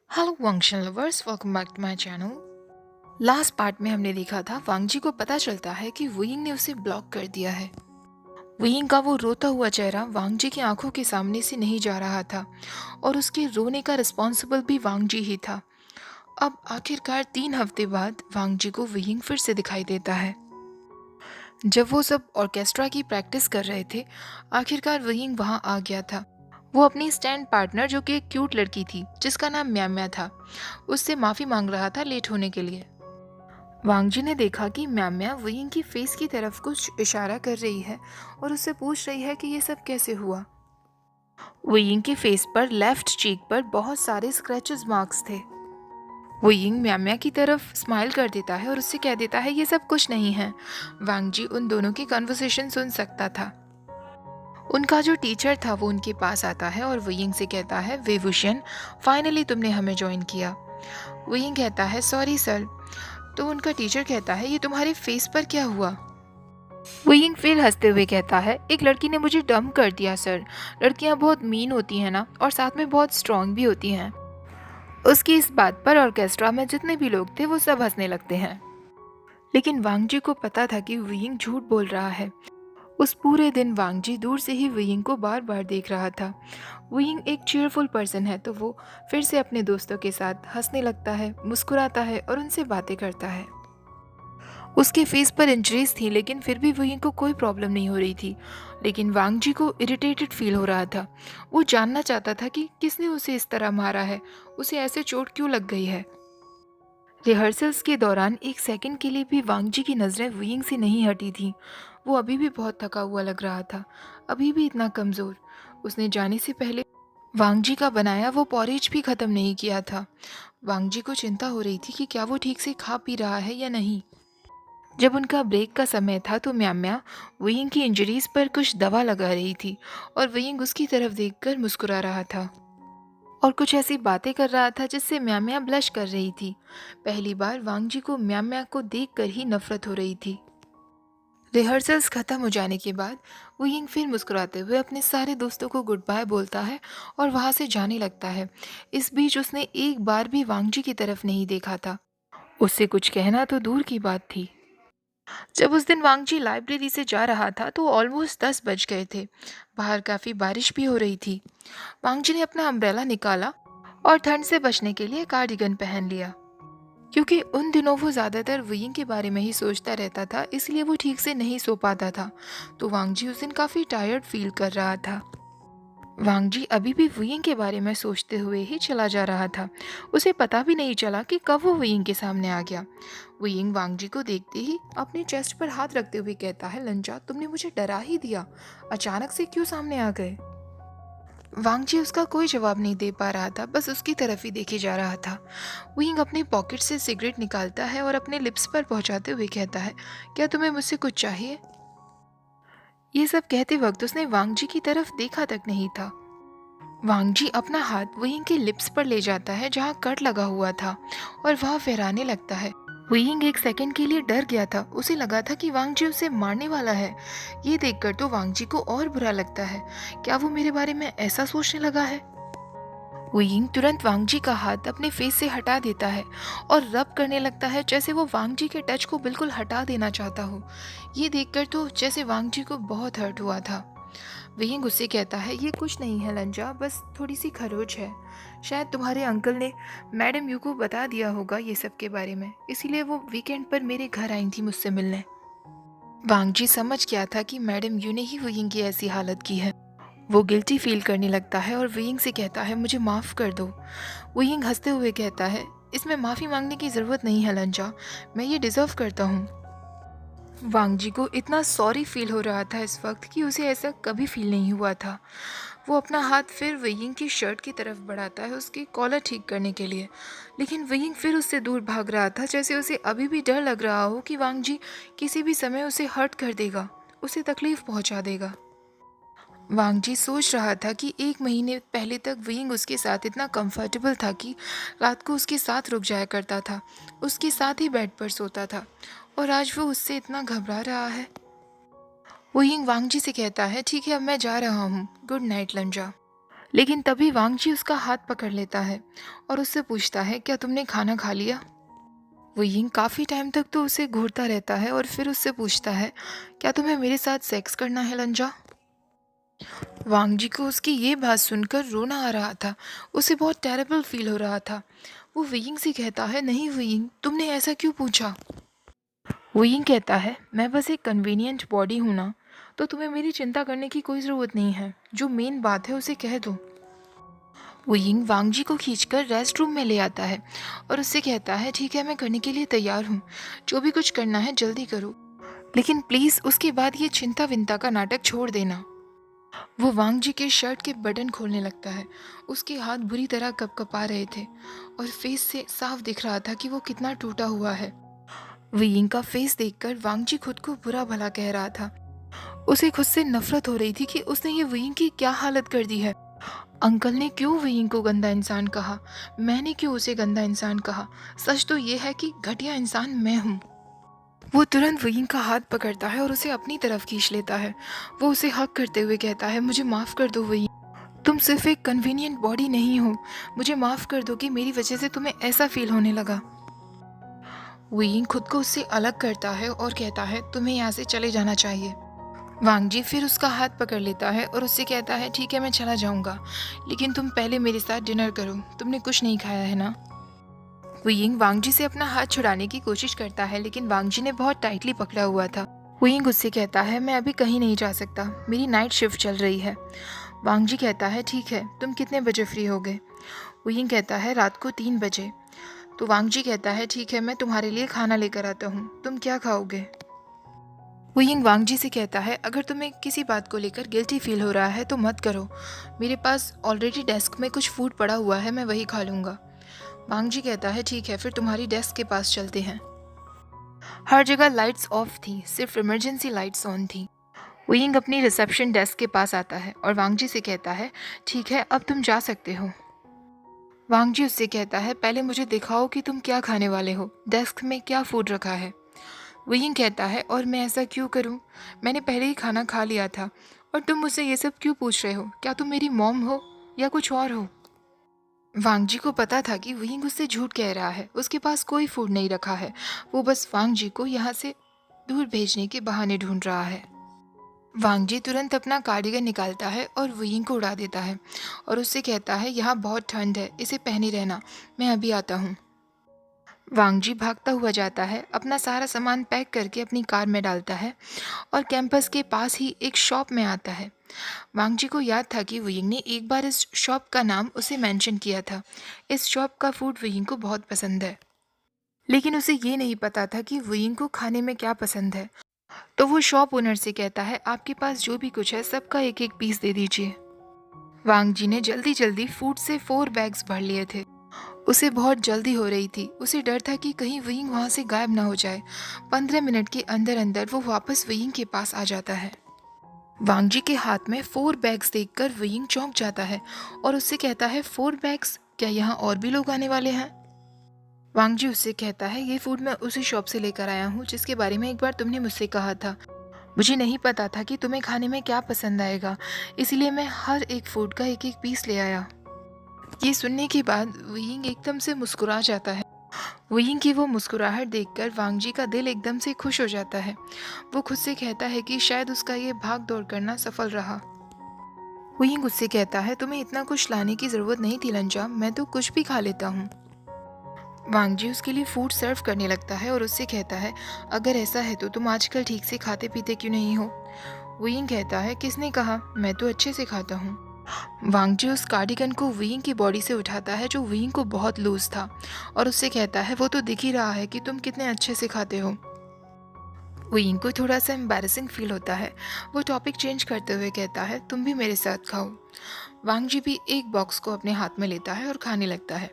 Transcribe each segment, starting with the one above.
Hello function lovers, welcome back to my channel. Last part में हमने देखा था वांगजी को पता चलता है कि वुयिंग ने उसे ब्लॉक कर दिया है। वुयिंग का वो रोता हुआ चेहरा वांगजी की आंखों के सामने से नहीं जा रहा था और उसके रोने का रिस्पॉन्सिबल भी वांगजी ही था। अब आखिरकार 3 हफ्ते बाद वांगजी को वुयिंग फिर से दिखाई देता है। जब वो सब ऑर्केस्ट्रा की प्रैक्टिस कर रहे थे, आखिरकार वुयिंग वहां आ गया था। वो अपनी स्टैंड पार्टनर, जो कि एक क्यूट लड़की थी जिसका नाम म्याम्या था, उससे माफ़ी मांग रहा था लेट होने के लिए। वांगजी ने देखा कि म्याम्या वुयिंग की फेस की तरफ कुछ इशारा कर रही है और उससे पूछ रही है कि ये सब कैसे हुआ। वुयिंग के फेस पर लेफ्ट चीक पर बहुत सारे स्क्रैचेस मार्क्स थे। वुयिंग म्याम्या की तरफ स्माइल कर देता है और उससे कह देता है ये सब कुछ नहीं है। वांगजी उन दोनों की कन्वर्सेशन सुन सकता था। उनका जो टीचर था वो उनके पास आता है और वुयिंग से कहता है, वेवुशियन, फाइनली तुमने हमें ज्वाइन किया। वुयिंग कहता है, सॉरी सर। तो उनका टीचर कहता है, ये तुम्हारे फेस पर क्या हुआ। वुयिंग फिर हंसते हुए कहता है, एक लड़की ने मुझे डंप कर दिया सर। लड़कियां बहुत मीन होती हैं ना, और साथ में बहुत स्ट्रांग भी होती हैं। उसकी इस बात पर ऑर्केस्ट्रा में जितने भी लोग थे वो सब हंसने लगते हैं। लेकिन वांगजी को पता था कि वुयिंग झूठ बोल रहा है। उस पूरे दिन वांगजी दूर से ही वुयिंग को बार बार देख रहा था। वुयिंग एक चीयरफुल पर्सन है, तो वो फिर से अपने दोस्तों के साथ हंसने लगता है, मुस्कुराता है और उनसे बातें करता है। उसके फेस पर इंजरीज थी, लेकिन फिर भी वुयिंग को कोई प्रॉब्लम नहीं हो रही थी। लेकिन वांगजी को इरिटेटेड फील हो रहा था। वो जानना चाहता था कि किसने उसे इस तरह मारा है, उसे ऐसे चोट क्यों लग गई है। रिहर्सल्स के दौरान एक सेकंड के लिए भी वांगजी की नज़रें वुयिंग से नहीं हटी थीं। वो अभी भी बहुत थका हुआ लग रहा था, अभी भी इतना कमज़ोर। उसने जाने से पहले वांगजी का बनाया वो पॉरेज भी ख़त्म नहीं किया था। वांगजी को चिंता हो रही थी कि क्या वो ठीक से खा पी रहा है या नहीं। जब उनका ब्रेक का समय था तो म्याम्या वुयिंग की इंजरीज पर कुछ दवा लगा रही थी और वुयिंग उसकी तरफ देखकर मुस्कुरा रहा था और कुछ ऐसी बातें कर रहा था जिससे म्याम्या ब्लश कर रही थी। पहली बार वांगजी को म्याम्या को देखकर ही नफरत हो रही थी। रिहर्सल्स खत्म हो जाने के बाद वुयिंग फिर मुस्कुराते हुए अपने सारे दोस्तों को गुड बाय बोलता है और वहां से जाने लगता है। इस बीच उसने एक बार भी वांगजी की तरफ नहीं देखा था। उससे कुछ कहना तो दूर की बात थी। जब उस दिन वांगजी लाइब्रेरी से जा रहा था तो ऑलमोस्ट 10 बज गए थे। बाहर काफ़ी बारिश भी हो रही थी। वांगजी ने अपना अम्ब्रेला निकाला और ठंड से बचने के लिए कार्डिगन पहन लिया। क्योंकि उन दिनों वो ज़्यादातर वुयिंग के बारे में ही सोचता रहता था, इसलिए वो ठीक से नहीं सो पाता था। तो वांगजी उस दिन काफ़ी टायर्ड फील कर रहा था। वांगजी अभी भी वुयिंग के बारे में सोचते हुए ही चला जा रहा था। उसे पता भी नहीं चला कि कब वो वुयिंग के सामने आ गया। वुयिंग वांगजी को देखते ही अपने चेस्ट पर हाथ रखते हुए कहता है, लंजा, तुमने मुझे डरा ही दिया। अचानक से क्यों सामने आ गए। वांगजी उसका कोई जवाब नहीं दे पा रहा था, बस उसकी तरफ ही देखे जा रहा था। वुयिंग अपने पॉकेट से सिगरेट निकालता है और अपने लिप्स पर पहुंचाते हुए कहता है, क्या तुम्हें मुझसे कुछ चाहिए। ये सब कहते वक्त उसने वांगजी की तरफ देखा तक नहीं था। वांगजी अपना हाथ वुयिंग के लिप्स पर ले जाता है जहां कट लगा हुआ था और वहां फहराने लगता है। वुयिंग एक सेकंड के लिए डर गया था। उसे लगा था कि वांगजी उसे मारने वाला है। ये देखकर तो वांगजी को और बुरा लगता है। क्या वो मेरे बारे में ऐसा सोचने लगा है। वुयिंग तुरंत वांगजी का हाथ अपने फेस से हटा देता है और रब करने लगता है, जैसे वो वांगजी के टच को बिल्कुल हटा देना चाहता हो। ये देखकर तो जैसे वांगजी को बहुत हर्ट हुआ था। वुयिंग उससे कहता है, ये कुछ नहीं है लंजा, बस थोड़ी सी खरोच है। शायद तुम्हारे अंकल ने मैडम यू को बता दिया होगा ये सब के बारे में, इसीलिए वो वीकेंड पर मेरे घर आई थी मुझसे मिलने। वांगजी समझ गया था कि मैडम यू ने ही वुयिंग की ऐसी हालत की है। वो गिल्टी फील करने लगता है और वुयिंग से कहता है, मुझे माफ़ कर दो। वुयिंग हंसते हुए कहता है, इसमें माफ़ी मांगने की ज़रूरत नहीं है लंजा, मैं ये डिज़र्व करता हूँ। वांगजी को इतना सॉरी फील हो रहा था इस वक्त कि उसे ऐसा कभी फील नहीं हुआ था। वो अपना हाथ फिर वुयिंग की शर्ट की तरफ बढ़ाता है उसकी कॉलर ठीक करने के लिए, लेकिन वुयिंग फिर उससे दूर भाग रहा था, जैसे उसे अभी भी डर लग रहा हो कि वांगजी किसी भी समय उसे हर्ट कर देगा, उसे तकलीफ पहुंचा देगा। वांगजी सोच रहा था कि 1 महीने पहले तक वुयिंग उसके साथ इतना कंफर्टेबल था कि रात को उसके साथ रुक जाया करता था, उसके साथ ही बेड पर सोता था, और आज वो उससे इतना घबरा रहा है। वुयिंग वांगजी से कहता है, ठीक है, अब मैं जा रहा हूँ, गुड नाइट लंजा। लेकिन तभी वांगजी उसका हाथ पकड़ लेता है और उससे पूछता है, क्या तुमने खाना खा लिया? वो यिंग काफ़ी टाइम तक तो उसे घूरता रहता है और फिर उससे पूछता है, क्या तुम्हें मेरे साथ सेक्स करना है लंजा? वांगजी को उसकी ये बात सुनकर रोना आ रहा था। उसे बहुत टेरेबल फील हो रहा था। वो वियिंग से कहता है, नहीं वियिंग, तुमने ऐसा क्यों पूछा? वियिंग कहता है, मैं बस एक कन्वीनियंट बॉडी हूँ ना, तो तुम्हें मेरी चिंता करने की कोई ज़रूरत नहीं है। जो मेन बात है उसे कह दो। वियिंग वांगजी को खींचकर रेस्ट रूम में ले आता है और उससे कहता है, ठीक है, मैं करने के लिए तैयार हूँ। जो भी कुछ करना है जल्दी करो, लेकिन प्लीज़ उसके बाद ये चिंता विंता का नाटक छोड़ देना। वो वांगजी के शर्ट के बटन खोलने लगता है। उसके हाथ बुरी तरह कँपकँपा रहे थे और फेस से साफ दिख रहा था कि वो कितना टूटा हुआ है। वियिंग का फेस देखकर वांगजी खुद को बुरा भला कह रहा था। उसे खुद से नफरत हो रही थी कि उसने ये वियिंग की क्या हालत कर दी है। अंकल ने क्यों वियिंग को गंदा इंसान कहा? मैंने क्यों उसे गंदा इंसान कहा? सच तो ये है कि घटिया इंसान मैं हूँ। वो तुरंत वियिंग का हाथ पकड़ता है और उसे अपनी तरफ खींच लेता है। वो उसे हक करते हुए कहता है, मुझे माफ़ कर दो वियिंग, तुम सिर्फ एक कन्वीनियंट बॉडी नहीं हो। मुझे माफ़ कर दो कि मेरी वजह से तुम्हें ऐसा फील होने लगा। वियिंग खुद को उससे अलग करता है और कहता है, तुम्हें यहाँ से चले जाना चाहिए। वांगजी फिर उसका हाथ पकड़ लेता है और उससे कहता है, ठीक है, मैं चला जाऊँगा, लेकिन तुम पहले मेरे साथ डिनर करो। तुमने कुछ नहीं खाया है ना? वियिंग वांगजी से अपना हाथ छुड़ाने की कोशिश करता है, लेकिन वांगजी ने बहुत टाइटली पकड़ा हुआ था। वियिंग उससे कहता है, मैं अभी कहीं नहीं जा सकता, मेरी नाइट शिफ्ट चल रही है। वांगजी कहता है, ठीक है, तुम कितने बजे फ्री होगे? वियिंग कहता है, रात को 3 बजे। तो वांगजी कहता है, ठीक है, मैं तुम्हारे लिए खाना लेकर आता हूँ, तुम क्या खाओगे? वियिंग वांगजी से कहता है, अगर तुम्हें किसी बात को लेकर गिल्टी फील हो रहा है तो मत करो। मेरे पास ऑलरेडी डेस्क में कुछ फूड पड़ा हुआ है, मैं वही खा लूँगा। वांगजी कहता है, ठीक है, फिर तुम्हारी डेस्क के पास चलते हैं। हर जगह लाइट्स ऑफ थी, सिर्फ इमरजेंसी लाइट्स ऑन थी। वियिंग अपनी रिसेप्शन डेस्क के पास आता है और वांगजी से कहता है, ठीक है, अब तुम जा सकते हो। वांगजी उससे कहता है, पहले मुझे दिखाओ कि तुम क्या खाने वाले हो, डेस्क में क्या फूड रखा है। वियिंग कहता है, और मैं ऐसा क्यों करूं? मैंने पहले ही खाना खा लिया था और तुम मुझसे ये सब क्यों पूछ रहे हो? क्या तुम मेरी मॉम हो या कुछ और हो? वांगजी को पता था कि वियिंग उससे झूठ कह रहा है, उसके पास कोई फूड नहीं रखा है। वो बस वांगजी को यहाँ से दूर भेजने के बहाने ढूंढ रहा है। वांगजी तुरंत अपना कार्डिगन निकालता है और वियिंग को उड़ा देता है और उससे कहता है, यहाँ बहुत ठंड है, इसे पहने रहना, मैं अभी आता हूँ। वांगजी भागता हुआ जाता है, अपना सारा सामान पैक करके अपनी कार में डालता है और कैंपस के पास ही एक शॉप में आता है। वांगजी को याद था कि वियिंग ने एक बार इस शॉप का नाम उसे मेंशन किया था। इस शॉप का फूड वियिंग को बहुत पसंद है, लेकिन उसे ये नहीं पता था कि वियिंग को खाने में क्या पसंद है। तो वो शॉप ओनर से कहता है, आपके पास जो भी कुछ है सबका एक एक पीस दे दीजिए। वांगजी ने जल्दी जल्दी फूड से 4 बैग्स भर लिए थे। उसे बहुत जल्दी हो रही थी। उसे डर था कि कहीं वियिंग वहाँ से गायब ना हो जाए। 15 मिनट के अंदर अंदर वो वापस वियिंग के पास आ जाता है। वांगजी के हाथ में 4 बैग्स देखकर वियिंग चौंक जाता है और उससे कहता है, 4 बैग्स? क्या यहाँ और भी लोग आने वाले हैं? वांगजी उससे कहता है, ये फूड मैं उसी शॉप से लेकर आया हूँ जिसके बारे में एक बार तुमने मुझसे कहा था। मुझे नहीं पता था कि तुम्हें खाने में क्या पसंद आएगा, इसलिए मैं हर एक फूड का एक एक पीस ले आया। ये सुनने के बाद वियिंग एकदम से मुस्कुरा जाता है। वियिंग की वो मुस्कुराहट देखकर वांगजी का दिल एकदम से खुश हो जाता है। वो खुद से कहता है कि शायद उसका ये भाग दौड़ करना सफल रहा। वियिंग उससे कहता है, तुम्हें इतना कुछ लाने की ज़रूरत नहीं थी लंजा, मैं तो कुछ भी खा लेता हूँ। वांगजी उसके लिए फूड सर्व करने लगता है और उससे कहता है, अगर ऐसा है तो तुम आजकल ठीक से खाते पीते क्यों नहीं हो? वियिंग कहता है, किसने कहा? मैं तो अच्छे से खाता हूँ। वांगजी उस कार्डिगन को वियिंग की बॉडी से उठाता है जो वियिंग को बहुत लूज था और उससे कहता है, वो तो दिख ही रहा है कि तुम कितने अच्छे से खाते हो। वियिंग को थोड़ा सा एम्बैरेसिंग फील होता है। वो टॉपिक चेंज करते हुए कहता है, तुम भी मेरे साथ खाओ। वांगजी भी एक बॉक्स को अपने हाथ में लेता है और खाने लगता है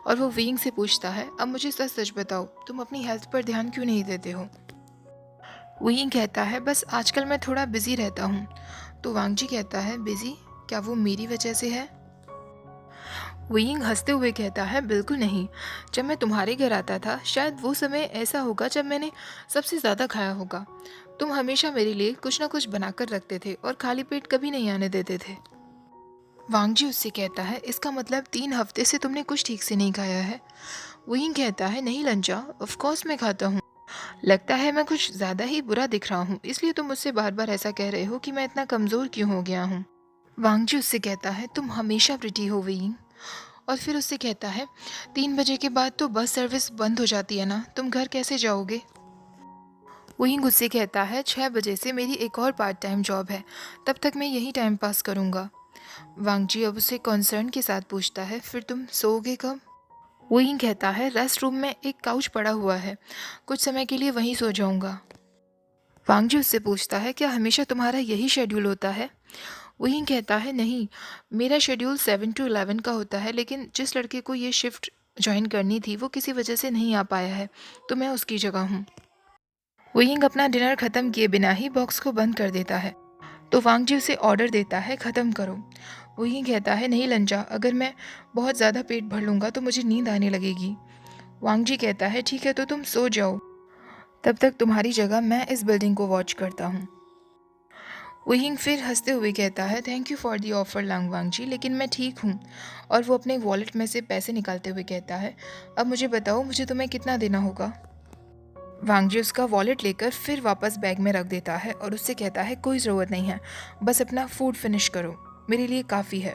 और वो वियिंग से पूछता है, अब मुझे सच सच बताओ, तुम अपनी हेल्थ पर ध्यान क्यों नहीं देते हो? वियिंग कहता है, बस आजकल मैं थोड़ा बिजी रहता हूँ। तो वांगजी कहता है, बिजी? क्या वो मेरी वजह से है? वियिंग हंसते हुए कहता है, बिल्कुल नहीं। जब मैं तुम्हारे घर आता था शायद वो समय ऐसा होगा जब मैंने सबसे ज़्यादा खाया होगा। तुम हमेशा मेरे लिए कुछ ना कुछ बनाकर रखते थे और खाली पेट कभी नहीं आने देते थे। वांगजी उससे कहता है, इसका मतलब 3 हफ्ते से तुमने कुछ ठीक से नहीं खाया है। वहीं कहता है, नहीं लंजा, ऑफ कोर्स मैं खाता हूँ। लगता है मैं कुछ ज़्यादा ही बुरा दिख रहा हूँ, इसलिए तुम मुझसे बार बार ऐसा कह रहे हो कि मैं इतना कमज़ोर क्यों हो गया हूँ। वांगजी उससे कहता है, तुम हमेशा प्रिटी हो वहीं। और फिर उससे कहता है, 3 बजे के बाद तो बस सर्विस बंद हो जाती है ना, तुम घर कैसे जाओगे। वहीं गुस्से कहता है, 6 बजे से मेरी एक और पार्ट टाइम जॉब है, तब तक मैं यही टाइम पास करूँगा। वांगजी अब उसे कंसर्न के साथ पूछता है, फिर तुम सोओगे कब। वहीं कहता है, रेस्ट रूम में एक काउच पड़ा हुआ है, कुछ समय के लिए वहीं सो जाऊँगा। वांगजी उससे पूछता है, क्या हमेशा तुम्हारा यही शेड्यूल होता है। वहीं कहता है, नहीं, मेरा शेड्यूल 7 to 11 का होता है, लेकिन जिस लड़के को ये शिफ्ट ज्वाइन करनी थी वो किसी वजह से नहीं आ पाया है, तो मैं उसकी जगह हूँ। वहीं अपना डिनर ख़त्म किए बिना ही बॉक्स को बंद कर देता है, तो वांगजी उसे ऑर्डर देता है, ख़त्म करो। वहीं कहता है, नहीं लंजा, अगर मैं बहुत ज़्यादा पेट भर लूँगा तो मुझे नींद आने लगेगी। वांगजी कहता है, ठीक है, तो तुम सो जाओ, तब तक तुम्हारी जगह मैं इस बिल्डिंग को वॉच करता हूँ। वहीं फिर हंसते हुए कहता है, thank you for the offer Lang Wangji, लेकिन मैं ठीक हूँ। और वो अपने वॉलेट में से पैसे निकालते हुए कहता है, अब मुझे बताओ, मुझे तुम्हें कितना देना होगा। वांगजी उसका वॉलेट लेकर फिर वापस बैग में रख देता है और उससे कहता है, कोई ज़रूरत नहीं है, बस अपना फूड फिनिश करो, मेरे लिए काफ़ी है।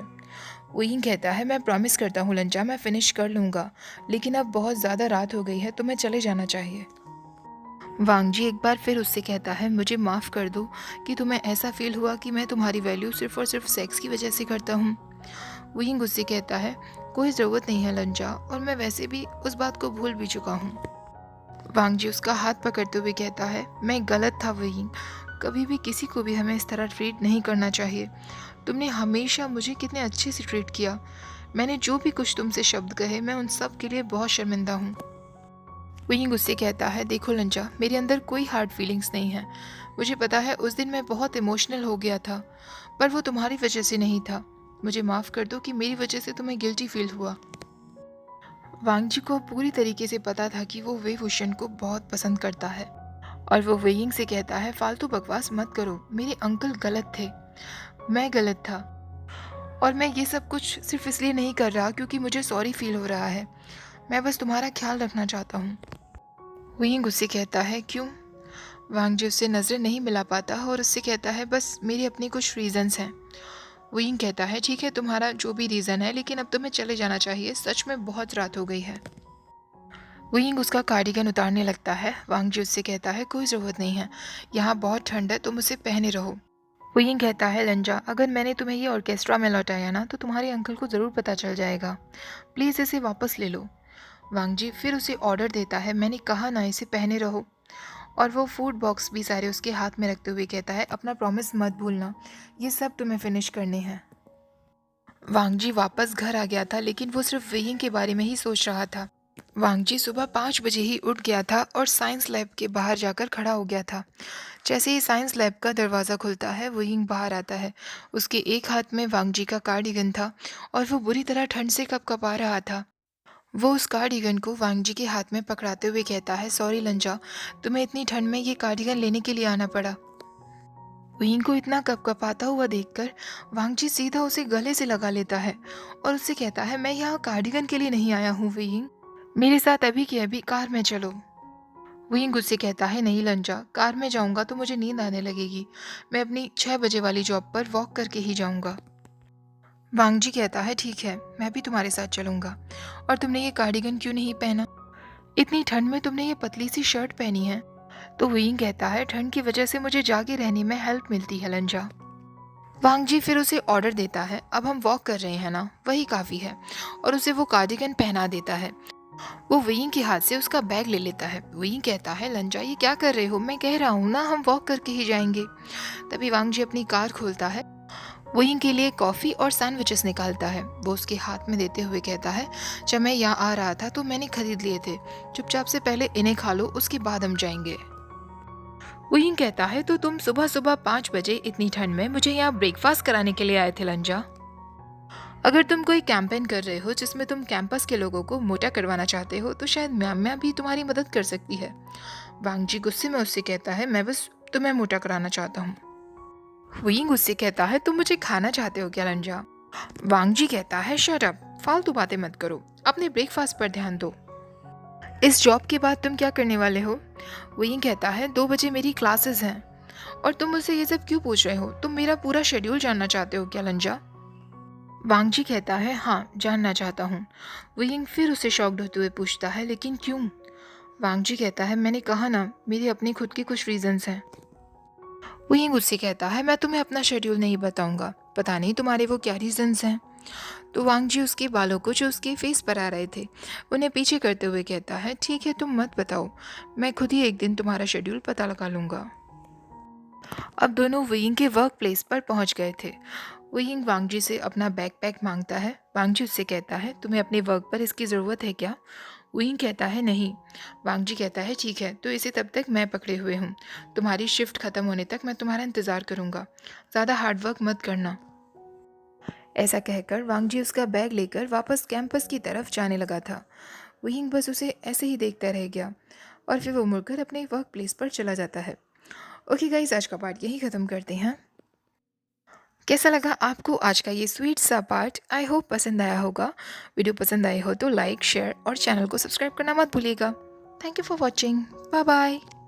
वहीं कहता है, मैं प्रॉमिस करता हूँ लंचा, मैं फ़िनिश कर लूँगा, लेकिन अब बहुत ज़्यादा रात हो गई है, तो मैं चले जाना चाहिए। वांगजी एक बार फिर उससे कहता है, मुझे माफ़ कर दो कि तुम्हें ऐसा फील हुआ कि मैं तुम्हारी वैल्यू सिर्फ़ और सिर्फ सेक्स की वजह से करता हूँ। वहीं गुस्से कहता है, कोई ज़रूरत नहीं है लंचा, और मैं वैसे भी उस बात को भूल भी चुका हूँ। वांगजी उसका हाथ पकड़ते हुए कहता है, मैं गलत था वहीं, कभी भी किसी को भी हमें इस तरह ट्रीट नहीं करना चाहिए। तुमने हमेशा मुझे कितने अच्छे से ट्रीट किया। मैंने जो भी कुछ तुमसे शब्द कहे, मैं उन सब के लिए बहुत शर्मिंदा हूँ। वहीं गुस्से कहता है, देखो लंजा, मेरे अंदर कोई हार्ड फीलिंग्स नहीं है। मुझे पता है उस दिन मैं बहुत इमोशनल हो गया था, पर वो तुम्हारी वजह से नहीं था। मुझे माफ़ कर दो कि मेरी वजह से तुम्हें गिल्टी फील हुआ। वांगजी को पूरी तरीके से पता था कि वो वे भूषण को बहुत पसंद करता है, और वो वेइंग से कहता है, फालतू बकवास मत करो, मेरे अंकल गलत थे, मैं गलत था, और मैं ये सब कुछ सिर्फ इसलिए नहीं कर रहा क्योंकि मुझे सॉरी फील हो रहा है। मैं बस तुम्हारा ख्याल रखना चाहता हूँ। वेइंग उससे कहता है, क्यों। वांगजी उससे नज़रें नहीं मिला पाता और उससे कहता है, बस मेरे अपने कुछ रीज़न्स हैं। वेइंग कहता है, ठीक है, तुम्हारा जो भी रीज़न है, लेकिन अब तुम्हें चले जाना चाहिए, सच में बहुत रात हो गई है। विंग उसका कार्डिगन उतारने लगता है। वांगजी उससे कहता है, कोई ज़रूरत नहीं है, यहाँ बहुत ठंड है, तुम उसे पहने रहो। विंग कहता है, लंजा, अगर मैंने तुम्हें ये ऑर्केस्ट्रा में लौटाया ना, तो तुम्हारे अंकल को ज़रूर पता चल जाएगा, प्लीज़ इसे वापस ले लो। वांगजी फिर उसे ऑर्डर देता है, मैंने कहा ना, इसे पहने रहो। और वो फूड बॉक्स भी सारे उसके हाथ में रखते हुए कहता है, अपना प्रॉमिस मत भूलना, ये सब तुम्हें फिनिश करने हैं। वांगजी वापस घर आ गया था, लेकिन वो सिर्फ वेइंग के बारे में ही सोच रहा था। वांगजी सुबह 5 बजे ही उठ गया था और साइंस लैब के बाहर जाकर खड़ा हो गया था। जैसे ही साइंस लैब का दरवाज़ा खुलता है, वेइंग बाहर आता है। उसके एक हाथ में वांगजी का कार्डिगन था और वो बुरी तरह ठंड से कँपकँपा रहा था। वो उस कार्डिगन को वांगजी के हाथ में पकड़ाते हुए कहता है, सॉरी लंजा, तुम्हें इतनी ठंड में ये कार्डिगन लेने के लिए आना पड़ा। वेइंग को इतना कँपकँपाता हुआ देखकर वांगजी सीधा उसे गले से लगा लेता है और उससे कहता है, मैं यहाँ कार्डिगन के लिए नहीं आया हूँ वेइंग, मेरे साथ अभी के अभी कार में चलो। वेइंग उससे कहता है, नहीं लंजा, कार में जाऊँगा तो मुझे नींद आने लगेगी, मैं अपनी 6 बजे वाली जॉब पर वॉक करके ही जाऊँगा। वांगजी कहता है, ठीक है, मैं भी तुम्हारे साथ चलूँगा। और तुमने ये कार्डिगन क्यों नहीं पहना, इतनी ठंड में तुमने ये पतली सी शर्ट पहनी है। तो वेइंग कहता है, ठंड की वजह से मुझे जागे रहने में हेल्प मिलती है लंजा। वांगजी फिर उसे ऑर्डर देता है, अब हम वॉक कर रहे हैं ना, वही काफ़ी है, और उसे वो कार्डिगन पहना देता है। वो वेइंग के हाथ से उसका बैग ले लेता है। वेइंग कहता है, लंजा, ये क्या कर रहे हो, मैं कह रहा हूँ ना, हम वॉक करके ही जाएंगे। तभी वांगजी अपनी कार खोलता है, वेइंग के लिए कॉफ़ी और सैंडविचेस निकालता है। वो उसके हाथ में देते हुए कहता है, जब मैं यहाँ आ रहा था तो मैंने खरीद लिए थे, चुपचाप से पहले इन्हें खा लो, उसके बाद हम जाएंगे। वेइंग कहता है, तो तुम सुबह सुबह 5 बजे इतनी ठंड में मुझे यहाँ ब्रेकफास्ट कराने के लिए आए थे लंजा। अगर तुम कोई कैंपेन कर रहे हो जिसमें तुम कैंपस के लोगों को मोटा करवाना चाहते हो, तो शायद म्याम्या भी तुम्हारी मदद कर सकती है। वांगजी गुस्से में उससे कहता है, मैं बस तुम्हें मोटा कराना चाहता हूँ। वेइंग उससे कहता है, तुम मुझे खाना चाहते हो क्या लंजा। वांग जी कहता है शट अप, फालतू बातें मत करो, अपने ब्रेकफास्ट पर ध्यान दो। इस जॉब के बाद तुम क्या करने वाले हो? वो यूं कहता है 2 बजे मेरी क्लासेस हैं। और तुम मुझसे ये सब क्यों पूछ रहे हो? तुम मेरा पूरा शेड्यूल जानना चाहते हो क्या लंजा? वांग जी कहता है हाँ, जानना चाहता हूँ। वो यिंग फिर उसे शॉक्ड होते हुए पूछता है लेकिन क्यों? वांग जी कहता है मैंने कहा ना, मेरे अपने खुद के कुछ रीजंस हैं। वो यिंग उससे कहता है मैं तुम्हें अपना शेड्यूल नहीं बताऊंगा, पता नहीं तुम्हारे वो क्या रीजंस हैं। तो वांग जी उसके बालों को जो उसके फेस पर आ रहे थे उन्हें पीछे करते हुए कहता है ठीक है, तुम मत बताओ, मैं खुद ही एक दिन तुम्हारा शेड्यूल पता लगा लूँगा। अब दोनों वुयिंग के वर्क प्लेस पर पहुंच गए थे। वुयिंग वांग जी से अपना बैकपैक मांगता है। वांग जी उससे कहता है तुम्हें अपने वर्क पर इसकी ज़रूरत है क्या? वुयिंग कहता है नहीं। वांग जी कहता है ठीक है, तो इसे तब तक मैं पकड़े हुए हूँ, तुम्हारी शिफ्ट ख़त्म होने तक मैं तुम्हारा इंतज़ार करूँगा, ज़्यादा हार्डवर्क मत करना। ऐसा कहकर वांग जी उसका बैग लेकर वापस कैंपस की तरफ जाने लगा था। वुयिंग बस उसे ऐसे ही देखता रह गया और फिर वो मुड़कर अपने वर्क प्लेस पर चला जाता है। ओके गाइस, आज का पार्ट यही ख़त्म करते हैं। कैसा लगा आपको आज का ये स्वीट सा पार्ट? आई होप पसंद आया होगा। वीडियो पसंद आई हो तो लाइक, शेयर और चैनल को सब्सक्राइब करना मत भूलिएगा। Thank you for watching. Bye bye.